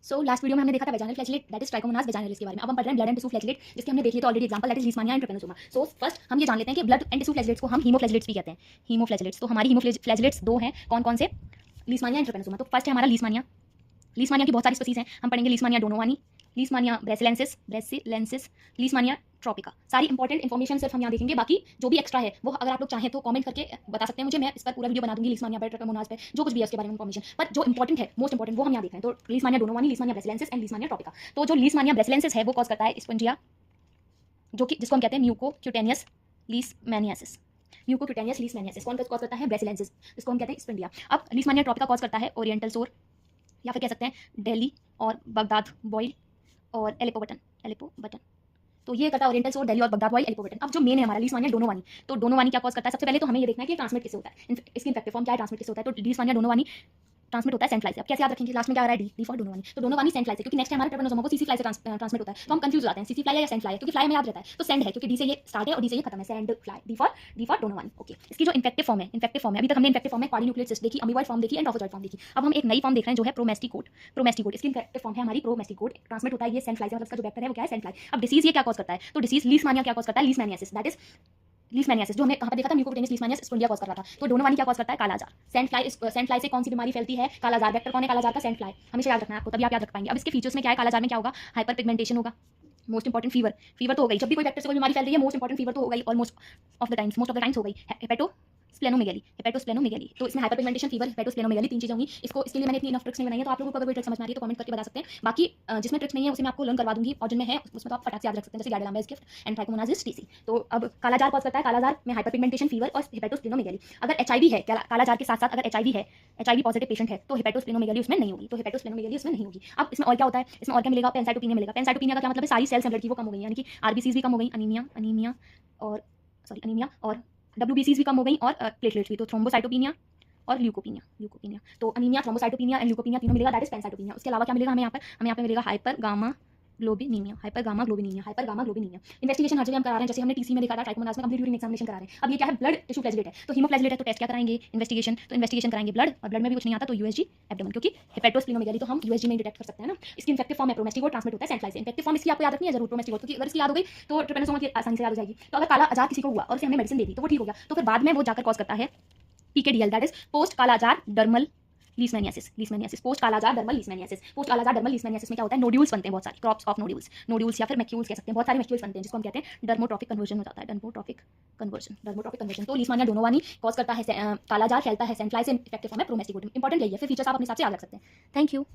So last video में हमने देखा था vaginal flagellate that is trichomonas vaginalis के बारे में। अब हम पढ़ रहे हैं ब्लड एंड टिश्यू फ्लैचेलेट, जिसके हमने देख लिया था already example that is लीशमानिया and Trypanosoma. So first हम ये जान लेते हैं कि ब्लड एंड टिश्यू फ्लैचेलेट्स को हम हीमोफ्लैचेलेट्स भी कहते हैं। हीमोफ्लैचेलेट्स, तो हमारी हीमोफ्लैचेलेट्स दो हैं, कौन कौन से? लीशमानिया एंड ट्रिपेनोसोमा। तो फर्स्ट है हमारा लीशमानिया। लीशमानिया की बहुत सारी स्पीसीज हैं, हम पढ़ेंगे लीशमानिया डोनोवानी, लीशमानिया ब्रेसिलेंसिस, लीशमानिया ट्रॉपिका। सारी इंपॉर्टेंट इन्फॉर्मेशन सिर्फ हम यहाँ देखेंगे, बाकी जो भी एक्स्ट्रा है वो अगर आप लोग चाहें तो कमेंट करके बता सकते हैं मुझे, मैं इस पर पूरा वीडियो बना दूंगी लीशमानिया पे, ट्रिकोमोनास पे, जो कुछ भी है उसके बारे में इन्फॉर्मेशन। बट जो इंपॉर्टेंट है, मोस्ट इंपॉर्टेंट, वो हम यहाँ देख रहे हैं। तो लीशमानिया डोनोवानी, लीशमानिया ब्रेसिलेंसिस एंड लीशमानिया ट्रॉपिका। तो जो लीशमानिया ब्रेसिलेंसिस है वो कॉज करता है स्पंजिया, जो कि जिसको हम कहते हैं म्यूकोक्यूटेनियस लीशमैनियासिस। म्यूकोक्यूटेनियस लीशमैनियासिस कौन कॉज करता है? ब्रेसिलेंसिस, जिसको हम कहते हैं स्पंजिया। अब लीशमानिया ट्रॉपिका कॉज करता है ओरिएंटल सोर, या फिर कह सकते हैं दिल्ली और बगदाद बॉयल और एलेपो बटन। तो ये करता है ओरिएंटल सोर, दिल्ली और बगदाद बॉयल, एलेपो बटन। अब जो मेन है हमारा लीशमानिया डोनोवानी, तो डोनोवानी क्या कॉज करता है? सबसे पहले तो हमें ये देखना है कि ट्रांसमिट किससे होता है, इसकी इन्फेक्टिव फॉर्म क्या है, ट्रांसमिट किससे होता है। तो लीशमानिया डोनोवानी ट्रांसमिट होता है सैंड फ्लाई से। अब कैसे याद रखेंगे? लास्ट में क्या आ रहा है? D for donovani. तो डोनोवानी सैंड फ्लाई से, क्योंकि नेक्स्ट हमारा ट्रिपेनोसोमा को सीसी फ्लाई से ट्रांसमिट होता है। तो हम कंफ्यूज हो जाते हैं सीसी फ्लाई है या सैंड फ्लाई है, क्योंकि फ्लाई में याद रहता है तो सैंड है, क्योंकि डी से ये स्टार्ट है और डी से ये खत्म है, sand fly. D for donovani. Okay, इसकी जो इन्फेक्टिव फॉर्म है, अभी तक हमने इन्फेक्टिव फॉर्म में पॉलीन्यूक्लियेट सिस्ट देखी, अमीबॉइड फॉर्म देखी एंड ट्रॉफोजॉइड फॉर्म देखी। अब हम एक नई फॉर्म देख रहे हैं जो है प्रोमेस्टिकोट। इसकी इन्फेक्टिव फॉर्म है हमारी प्रोमेस्टिकोट, ट्रांसमिट होता है ये सैंड फ्लाई से, मतलब इसका जो वेक्टर है वो क्या है? Sand fly. अब डिसीज ये क्या कॉज करता है? तो डिसीज लीशमानिया क्या कॉज करता है? लीशमैनियासिस, दैट इज लीशमैनियासिस, जो हमने कहां पर देखा था, म्यूकोक्यूटेनियस लीशमैनियासिस स्पोंडिया कॉज कर रहा था। तो डोनोवानी क्या कॉज करता है? कालाजार। सैंड फ्लाई से कौन सी बीमारी फैलती है? कालाजार। वेक्टर कौन है कालाजार का? Sand fly. हमेशा याद रखना है आपको, तभी आप याद रख पाएंगे। अब इसके फीचर्स में क्या है? कालाजार में क्या होगा? हाइपर पिगमेंटेशन होगा, मोस्ट इंपॉर्टेंट फीवर तो हो गई। जब भी कोई वेक्टर से कोई बीमारी फैल रही है, मोस्ट इंपॉर्टेंट फीवर तो हो गई, ऑलमोस्ट ऑफ द टाइम्स हो गई। हेपेटोस्प्लेनोमेगेली, तो इसमें हाइपर पिगमेंटेशन, फीवर, हेपेटोस्प्लेनोमेगेली, तीन चीजें होंगी। इसके लिए मैंने इतनी इनफ ट्रिक्स नहीं बनाई है, तो आप लोगों को अगर कोई ट्रिक समझ में आ रही है तो कमेंट करके बता सकते हैं। बाकी जिसमें ट्रिक्स नहीं है उसे मैं आपको लर्न करवा दूंगी, और जिनमें है उसमें तो आप फटाक से याद रख सकते हैं, जैसे गैडेलामेस गिफ्ट एंड ट्राइकोमोनासिस टीसी। तो अब कालाजार कॉज करता है, कालाजार में हाइपर पिगमेंटेशन, फीवर और हेपेटोस्प्लेनोमेगेली। अगर एचआईवी है, कालाजार के साथ साथ अगर एचआईवी पॉजिटिव पेशेंट है, तो हेपेटोस्प्लेनोमेगेली उसमें नहीं होगी, अब इसमें और क्या होता है? इसमें और क्या मिलेगा? पेनसाइटोपिनिया मिलेगा। पेनसाइटोपिनिया का क्या मतलब है? सारी सेल्स ब्लड की वो कम हो गई, यानी कि आरबीसीज भी कम हो गई, अनीमिया और डब्ल्यूबीसीज भी कम हो गई, और प्लेटलेट्स भी। तो थ्रोम्बोसाइटोपिनिया और ल्यूकोपिनिया। तो अनीमिया, थ्रोम्बोसाइटोपिनिया एंड ल्यूकोपिनिया तीनों मिलेगा, दैट इज पेनसाइटोपिनिया। उसके अलावा क्या मिलेगा हमें यहाँ पे मिलेगा हाइपर गामा ग्लोबिनीमिया। इन्वेस्टिगेशन हर जगह हम करा रहे हैं, जैसे हमने टीसी में देखा था, ट्राइकोमोनास में कंप्लीट यूरिन एग्जामिनेशन करा रहे हैं। अब ये क्या है? ब्लड टिश्यू फ्लैचेलेट है, तो हीमोफ्लैचेलेट है, तो टेस्ट क्या कराएंगे? इन्वेस्टिगेशन कराएंगे ब्लड, और ब्लड में भी कुछ नहीं आता तो यूएसजी एब्डोमेन, क्योंकि हेपेटोस्प्लेनोमेगेली तो हम यूएसजी में डिटेक्ट कर सकते हैं ना। इसकी इन्फेक्टिव फॉर्म है प्रोमेस्टिकोट, ट्रांसमिट होता है सैंड फ्लाई से। इन्फेक्टिव फॉर्म इसकी आपको याद रखनी है जरूर, प्रोमेस्टिकोट, क्योंकि अगर इसकी याद हो गई तो ट्रिपेनोसोमा की आसानी से याद हो जाएगी। तो अगर काला अजार किसी को हुआ और उसे हमने मेडिसिन दे दी तो वो ठीक हो गया, तो फिर बाद में वो जाकर कॉज करता है PKDL, that is post kala azar dermal leishmaniasis. Post kala azar dermal leishmaniasis में क्या होता है? नोड्यूल्स बनते हैं, बहुत सारे क्रॉप्स ऑफ नोड्यूल्स या फिर मैक्यूल्स कह सकते हैं, बहुत सारे मैक्यूल्स बनते हैं, जिसको हम कहते हैं डर्मोट्रॉपिक कन्वर्जन हो जाता है, डर्मोट्रॉपिक कन्वर्जन। तो लीशमानिया डोनोवानी कॉज करता है कालाजार, फैलता है सैंड फ्लाई से, इन्फेक्टिव फॉर्म है प्रोमेस्टिकोट। इंपॉर्टेंट यही है, फिर फीचर्स आप अपने हिसाब से याद रख सकते हैं। Thank you.